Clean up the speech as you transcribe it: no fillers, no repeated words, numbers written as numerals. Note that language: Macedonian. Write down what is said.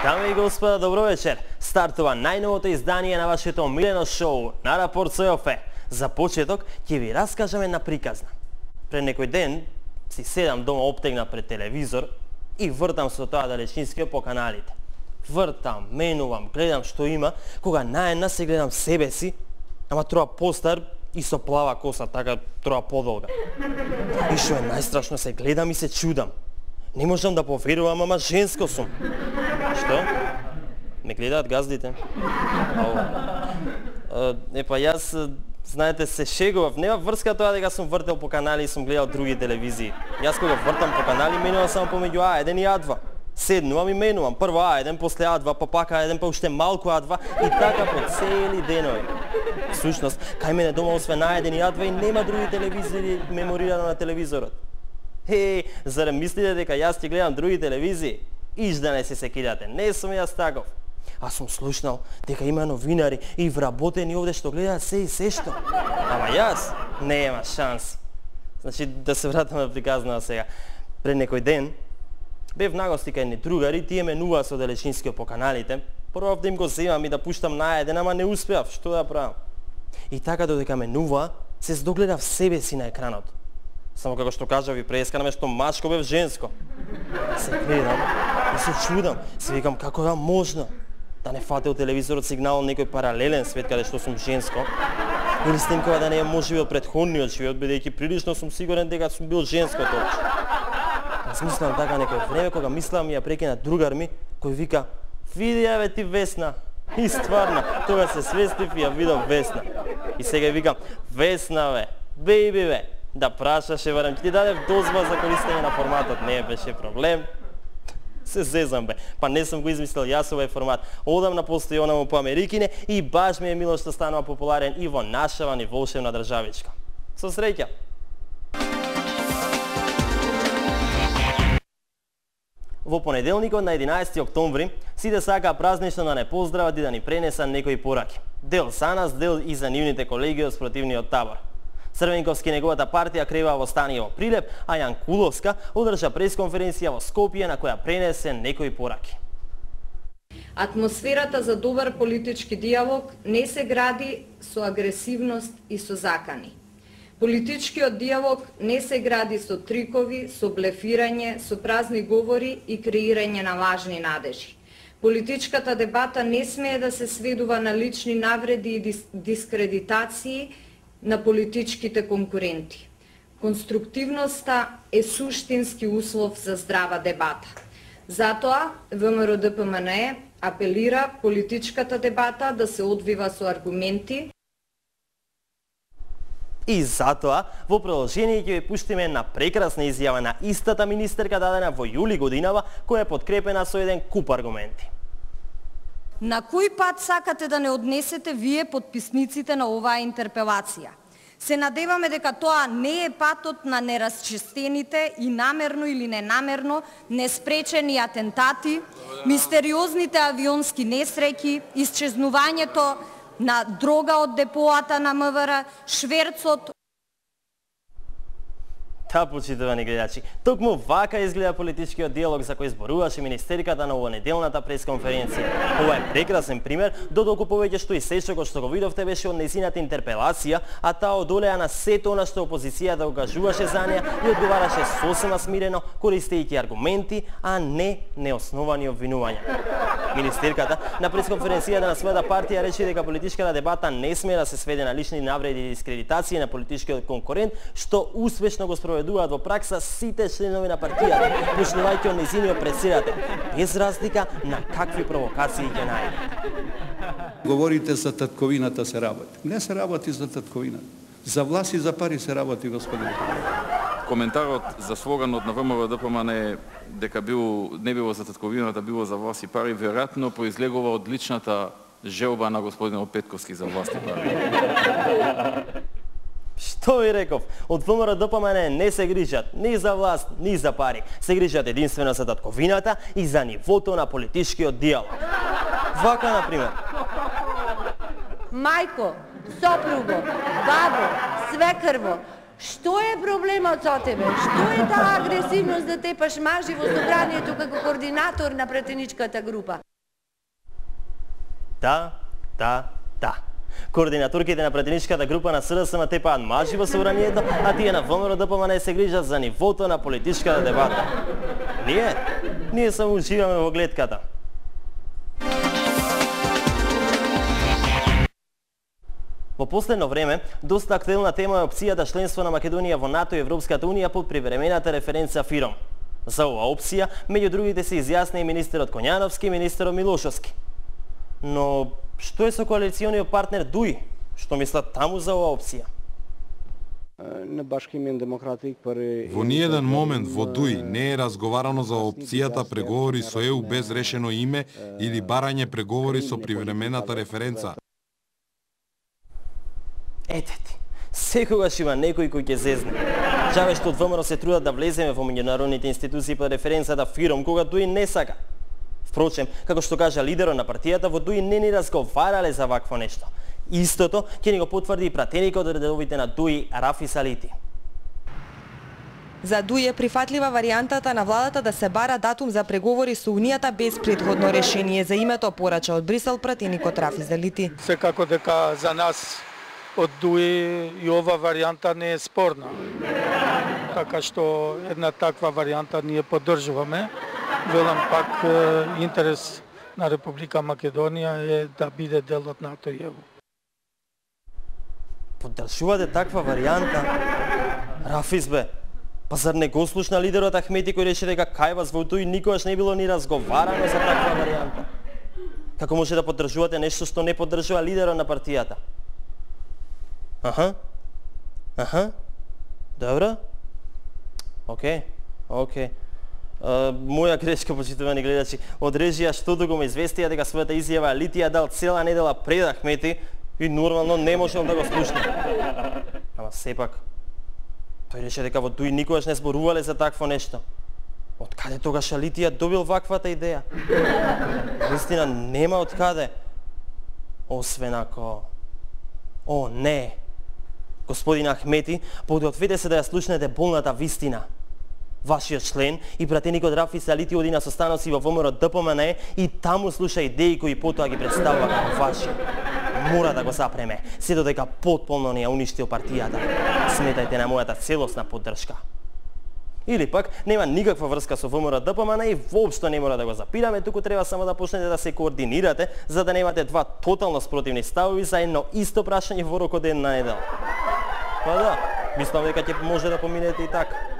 Дами и господа, добро вечер. Стартува најновото издание на вашето омилено шоу на Рапорт со Јофе. За почеток ќе ви раскажаме на приказна. Пред некој ден си седам дома оптегнат пред телевизор и вртам со тоа далечинскиот по каналите. Вртам, менувам, гледам што има, кога наедна се гледам себе си, ама троа постар и со плава коса, така троа подолга. И што е најстрашно, се гледам и се чудам. Не можам да поверувам, ама женско сум. Што? Ме гледаат газдите? Епа јас, знаете, се шегував. Нема врска тоа дека сум вртел по канали и сум гледал други телевизии. Јас кога вртам по канали, менувам само помеѓу А1 и А2. Седнувам и менувам. Прво А1, после А2, па пака А1, па уште малку А2 и така по цели денови. Всушност, кај мене дома освен А1 и А2 и нема други телевизии меморирано на телевизорот. Зарем мислите дека јас ќе гледам други телевизии? Иш да не се секирате, не сум јас таков. А сум слушнал дека има новинари и вработени овде што гледаат се и се што. Ама јас нема шанс. Значи, да се вратам на приказнава сега. Пред некој ден бев на гости кај едни другари, тие менуваа со далечинскиот по каналите. Пробав да им го земам и да пуштам наеден, ама не успеав, што да правам. И така додека менуваа, се здогледав себе си на екранот. Само како што кажав и преска наместо машко бев женско. Се гледам и се чудам. Се викам како е можно да не фате од телевизорот сигнал некој паралелен свет каде што сум женско. Или снимкава да не е можеби од претходниот живот, бидејќи прилично сум сигурен дека сум бил женско точно. Јас мислам така некој време кога мислам ја прекина другар ми кој вика: "Види ја бе ти Весна." И стварно, тога се свестив и ја видов Весна. И сега викам: "Весна бе, бејби бе, да прашаше, барем ти дадев дозва за користење на форматот, не беше проблем." Се зезам бе, па не сум го измислил јас овој формат. Одамна постои онаму по Америкине и баш ми е мило што станува популарен и во нашава ни волшебна државичка. Со среќа! Во понеделникот на 11 октомври сите сакаа празнично да не поздрават и да ни пренесат некои пораки. Дел за нас, дел и за нивните колеги од спротивниот табор. Црвенковски неговата партија крева во Станиево Прилеп, а Јан Куловска одржа пресконференција во Скопје на која пренесе некои пораки. Атмосферата за добар политички диалог не се гради со агресивност и со закани. Политичкиот диалог не се гради со трикови, со блефирање, со празни говори и креирање на лажни надежи. Политичката дебата не смее да се сведува на лични навреди и дискредитации на политичките конкуренти. Конструктивноста е суштински услов за здрава дебата. Затоа ВМРО-ДПМНЕ апелира политичката дебата да се одвива со аргументи. И затоа, во продолжение ќе ви пуштиме на прекрасна изјава на истата министерка дадена во јули годинава, која е подкрепена со еден куп аргументи. На кој пат сакате да не однесете вие подписниците на оваа интерпелација? Се надеваме дека тоа не е патот на неразчистените и намерно или ненамерно неспречени атентати, мистериозните авионски несреќи, исчезнувањето на дрога од депоата на МВР, шверцот. Та, почитувани гледачи, токму вака изгледа политичкиот диалог за кој зборуваше министерката на овонеделната пресконференција. Ова е прекрасен пример, додолку повеќе што и сечокот што го видовте беше од нејзината интерпелација, а таа одолеа на сето она што опозицијата го кажуваше за неа и одговараше сосема смирено, користејќи аргументи, а не неосновани обвинувања. Министерката на пресконференцијата на својата партија рече дека политичката дебата не смее да се сведе на лични навреди и дискредитација на политичкиот конкурент, што успешно го спроведуваат во пракса сите членови на партијата, почнувајќи од нејзиниот претседател, без разлика на какви провокации ќе најде. Говорите за татковината се работи. Не се работи за татковината. За власт и за пари се работи, господин. Коментарот за слоганот на ВМРО-ДПМНЕ дека не било за татковината, било за власт и пари, веројатно произлегува од личната желба на господинот Петковски за власт и пари. Што ви реков? Од ВМРО-ДПМНЕ не се грижат ни за власт, ни за пари. Се грижат единствено за татковината и за нивото на политичкиот диалог. Вака, например. Мајко, сопруго, бабо, свекрво, што е проблемот со тебе? Што е таа агресивност да тепаш мажи во собранието како координатор на претеничката група? Да. Координаторките на пратеничката група на СДСМ тепаат мажи во собранието, а тие на ВМРО-ДПМН се грижат за нивото на политичката дебата. Ние само уживаме во гледката. Во последно време, доста актуелна тема е опцијата членство на Македонија во НАТО и Европската Унија под привремената референца ФИРОМ. За оваа опција, меѓу другите се изјасни и министерот Коњановски и министерот Милошовски. Но што е со коалициониот партнер ДУИ? Што мислат таму за оваа опција? Во ниеден момент во ДУИ не е разговарано за опцијата преговори со ЕУ без решено име или барање преговори со привремената референца. Ете ти, секогаш има некој кој ќе зезне. Жаве што од ВМРО се трудат да влеземе во меѓународните институции по референцата ФИРОМ, кога ДУИ не сака. Впрочем, како што кажа лидерот на партијата, во ДУИ не ни разговарале за вакво нешто. Истото ќе ни го потврди и пратеникот од редовите на ДУИ Рафи Салити. За ДУИ е прифатлива варијантата на владата да се бара датум за преговори со Унијата без претходно решение за името, порача од Брисел пратеникот Рафи Салити. Секако дека за нас од ДУИ и ова варијанта не е спорна. Така што една таква варијанта ние поддржуваме. Велам пак интерес на Република Македонија е да биде дел од НАТО и ЕУ. Поддржувате таква варијанта? Рафис бе, па зар не го слушна лидерот Ахмети кој рече дека кај вас во ДУИ никогаш не било ни разговарано за таква варијанта? Како може да поддржувате нешто што не поддржува лидерот на партијата? Добро? Океј. Моја грешка, почитувани гледачи, од режија што го ме известија дека својата изјава Литија дал цела недела пред Ахмети и нормално не можел да го слушне. Ама сепак, тој рече дека во ДУИ никогаш не зборувале за такво нешто. Од каде тогаш Литија добил ваквата идеја? Вистина нема од каде. Освен ако... О, не! Господин Ахмети, подгответе се да ја слушнете болната вистина. Вашиот член и пратеникот Рафи Салити оди на состаноци во ВМРО-ДПМН и таму слуша идеи кои потоа ги представува како ваши. Мора да го запреме, се додека потполно не ја уништил партијата. Сметајте на мојата целосна поддршка. Или пак, нема никаква врска со ВМРО-ДПМН и воопшто не мора да го запираме, туку треба само да почнете да се координирате, за да немате два тотално спротивни ставови за едно исто прашање во рок од една недела. Па да, мислам дека ќе може да поминете и така.